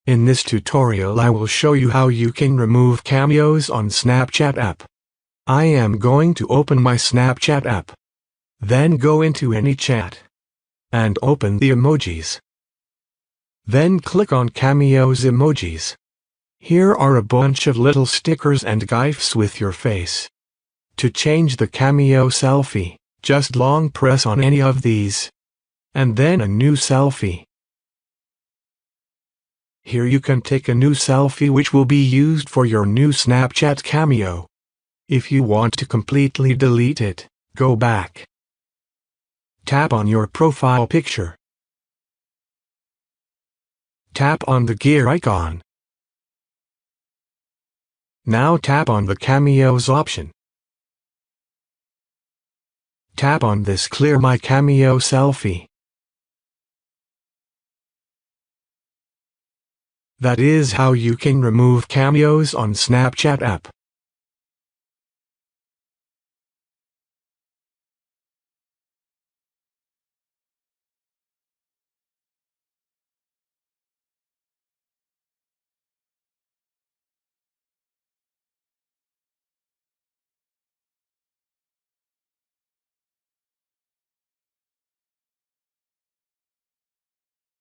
In this tutorial I will show you how you can remove cameos on Snapchat app. I am going to open my Snapchat app. Then go into any chat. And open the emojis. Then click on Cameos emojis. Here are a bunch of little stickers and GIFs with your face. To change the cameo selfie, just long press on any of these. And then a new selfie. Here you can take a new selfie which will be used for your new Snapchat cameo. If you want to completely delete it, go back. Tap on your profile picture. Tap on the gear icon. Now tap on the Cameos option. Tap on this Clear My Cameo selfie. That is how you can remove cameos on Snapchat app.